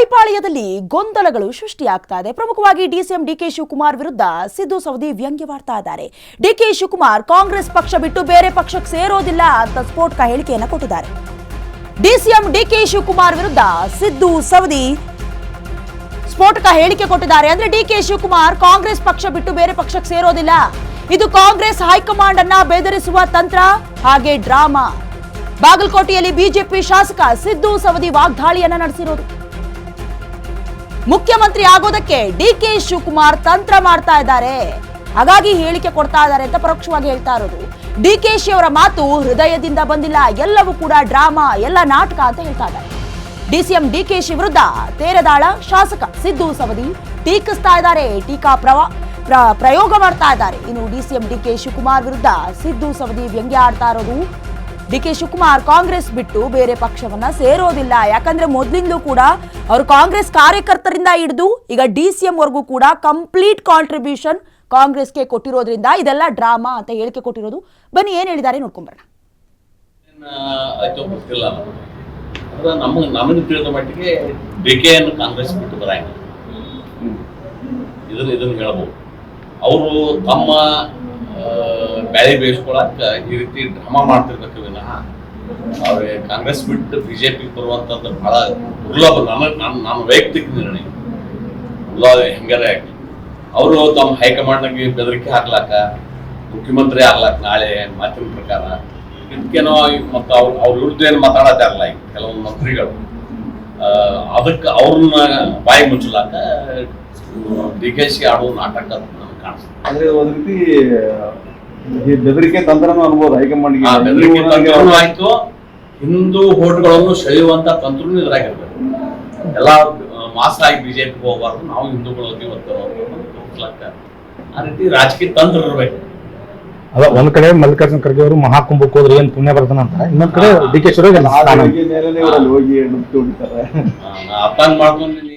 ಕೈಪಾಳ್ಯದಲ್ಲಿ ಗೊಂದಲಗಳು ಸೃಷ್ಟಿಯಾಗ್ತಾ ಇದೆ. ಪ್ರಮುಖವಾಗಿ ಡಿಸಿಎಂ ಡಿಕೆ ಶಿವಕುಮಾರ್ ವಿರುದ್ಧ ಸಿದ್ದು ಸವದಿ ವ್ಯಂಗ್ಯವಾಡ್ತಾ ಇದ್ದಾರೆ. ಡಿಕೆ ಶಿವಕುಮಾರ್ ಕಾಂಗ್ರೆಸ್ ಪಕ್ಷ ಬಿಟ್ಟು ಬೇರೆ ಪಕ್ಷಕ್ಕೆ ಸೇರೋದಿಲ್ಲ ಅಂತ ಸ್ಫೋಟಕ ಹೇಳಿಕೆಯನ್ನು ಕೊಟ್ಟಿದ್ದಾರೆ. ಡಿಸಿಎಂ ಡಿಕೆ ಶಿವಕುಮಾರ್ ವಿರುದ್ಧ ಸಿದ್ದು ಸವದಿ ಸ್ಫೋಟಕ ಹೇಳಿಕೆ ಕೊಟ್ಟಿದ್ದಾರೆ. ಅಂದ್ರೆ ಡಿಕೆ ಶಿವಕುಮಾರ್ ಕಾಂಗ್ರೆಸ್ ಪಕ್ಷ ಬಿಟ್ಟು ಬೇರೆ ಪಕ್ಷಕ್ಕೆ ಸೇರೋದಿಲ್ಲ, ಇದು ಕಾಂಗ್ರೆಸ್ ಹೈಕಮಾಂಡ್ ಅನ್ನ ಬೆದರಿಸುವ ತಂತ್ರ ಹಾಗೆ ಡ್ರಾಮಾ. ಬಾಗಲಕೋಟೆಯಲ್ಲಿ ಬಿಜೆಪಿ ಶಾಸಕ ಸಿದ್ದು ಸವದಿ ವಾಗ್ದಾಳಿಯನ್ನ ನಡೆಸಿರೋದು. ಮುಖ್ಯಮಂತ್ರಿ ಆಗೋದಕ್ಕೆ ಡಿಕೆ ಶಿವಕುಮಾರ್ ತಂತ್ರ ಮಾಡ್ತಾ ಇದ್ದಾರೆ, ಹಾಗಾಗಿ ಹೇಳಿಕೆ ಕೊಡ್ತಾ ಇದ್ದಾರೆ ಅಂತ ಪರೋಕ್ಷವಾಗಿ ಹೇಳ್ತಾ ಇರೋದು. ಡಿಕೆಶಿ ಅವರ ಮಾತು ಹೃದಯದಿಂದ ಬಂದಿಲ್ಲ, ಎಲ್ಲವೂ ಕೂಡ ಡ್ರಾಮಾ, ಎಲ್ಲ ನಾಟಕ ಅಂತ ಹೇಳ್ತಾ ಇದ್ದಾರೆ. ಡಿಸಿಎಂ ಡಿಕೆಶಿ ವಿರುದ್ಧ ತೇರದಾಳ ಶಾಸಕ ಸಿದ್ದು ಸವದಿ ಟೀಕಿಸ್ತಾ ಇದ್ದಾರೆ, ಟೀಕಾ ಪ್ರಯೋಗ ಮಾಡ್ತಾ ಇದ್ದಾರೆ. ಇನ್ನು ಡಿಸಿಎಂ ಡಿಕೆ ಶಿವಕುಮಾರ್ ವಿರುದ್ಧ ಸಿದ್ದು ಸವದಿ ವ್ಯಂಗ್ಯ ಆಡ್ತಾ ಇರೋದು. ಡಿಕೆ ಶಿವಕುಮಾರ್ ಕಾಂಗ್ರೆಸ್ ಬಿಟ್ಟು ಬೇರೆ ಪಕ್ಷವನ್ನ ಸೇರೋದಿಲ್ಲ, ಯಾಕಂದ್ರೆ ಮೊದಲಿಂದಲೂ ಕೂಡ ಅವರು ಕಾಂಗ್ರೆಸ್ ಕಾರ್ಯಕರ್ತರಿಂದ ಹಿಡಿದು ಈಗ ಡಿಸಿಎಂ ವರ್ಗೂ ಕೂಡ ಕಂಪ್ಲೀಟ್ ಕಾಂಟ್ರಿಬ್ಯೂಷನ್ ಕಾಂಗ್ರೆಸ್ಗೆ ಕೊಟ್ಟಿರೋದ್ರಿಂದ ಇದೆಲ್ಲ ಡ್ರಾಮಾ ಅಂತ ಹೇಳಿಕೆ ಕೊಟ್ಟಿರೋದು. ಬನ್ನಿ ಏನ್ ಹೇಳಿದ್ದಾರೆ ನೋಡ್ಕೊಂಬರೋಣ. ನಮಗೆ ತಿಳಿದ ಮಟ್ಟಿಗೆ ಡಿಕೆಯನ್ನು ಕಾಂಗ್ರೆಸ್ ಬಿಟ್ಟು ಬರಂಗಿಲ್ಲ, ಇದನ್ನು ಹೇಳ್ಬೋದು. ಅವರು ತಮ್ಮ ಬ್ಯಾಳಿ ಬೇಯಿಸ್ಕೊಳಕ ಈ ರೀತಿ ಡ್ರಾಮಾ ಮಾಡ್ತಿರ್ಬೇಕು ವಿನಃ ಅವ್ರಿಗೆ ಕಾಂಗ್ರೆಸ್ ಬಿಟ್ಟು ಬಿಜೆಪಿ ಬರುವಂತದ್ದು ಬಹಳ ದುರ್ಲಭ. ನನ್ನ ವೈಯಕ್ತಿಕ ನಿರ್ಣಯ ದುರ್ಲಭ ಹೆಂಗಾರೆ ಆಗಲಿ. ಅವರು ತಮ್ಮ ಹೈಕಮಾಂಡ್ನಾಗೆ ಬೆದರಿಕೆ ಹಾಕ್ಲಾಕ, ಮುಖ್ಯಮಂತ್ರಿ ಆಗ್ಲಾಕ ನಾಳೆ ಮಾತಿನ ಪ್ರಕಾರ ಇದಕ್ಕೇನೋ ಮತ್ತು ಅವ್ರ ವಿರುದ್ಧ ಏನು ಮಾತಾಡತ್ತಾರಲ್ಲ ಈಗ ಕೆಲವೊಂದು ಮಂತ್ರಿಗಳು, ಅದಕ್ಕೆ ಅವ್ರನ್ನ ಬಾಯಿ ಮುಚ್ಚಲಾಕ ಡಿಕೆಶಿ ಆಡೋ ನಾಟಕ ನಮ್ಗೆ ಕಾಣಿಸ್ತದೆ. ಅಂದ್ರೆ ಒಂದ್ ರೀತಿ ಬೆದರಿಕೆ ತಂತ್ರನೂ ಅನ್ಬೋದು ಹೈಕಮಾಂಡ್ಗೆ. ಬೆದರಿಕೆ ತಂತ್ರನೂ ಆಯ್ತು, ಹಿಂದೂ ಓಟ್ಗಳನ್ನು ಸೆಳೆಯುವಂತ ತಂತ್ರನೂ ಇದ್ರಾಗಿರ್ಬೇಕು. ಎಲ್ಲ ಮಾಸ್ ಆಗಿ ಬಿಜೆಪಿ ಹೋಗಬಾರ್ದು, ನಾವು ಹಿಂದೂಗಳು ತೋರಿಸ್ಲಾಕ ಆ ರೀತಿ ರಾಜಕೀಯ ತಂತ್ರ ಇರ್ಬೇಕು. ಅದ ಒಂದ್ ಕಡೆ ಮಲ್ಲಿಕಾರ್ಜುನ ಖರ್ಗೆ ಅವರು ಮಹಾಕುಂಭಕ್ಕೆ ಹೋದ್ರೆ ಏನ್ ಪುಣ್ಯ ಬರ್ತಾನಂತ, ಇನ್ನೊಂದ್ ಕಡೆ ಡಿಕೆ ಹೋಗಿ ಅರ್ಥ ಮಾಡ್ಕೊಂಡು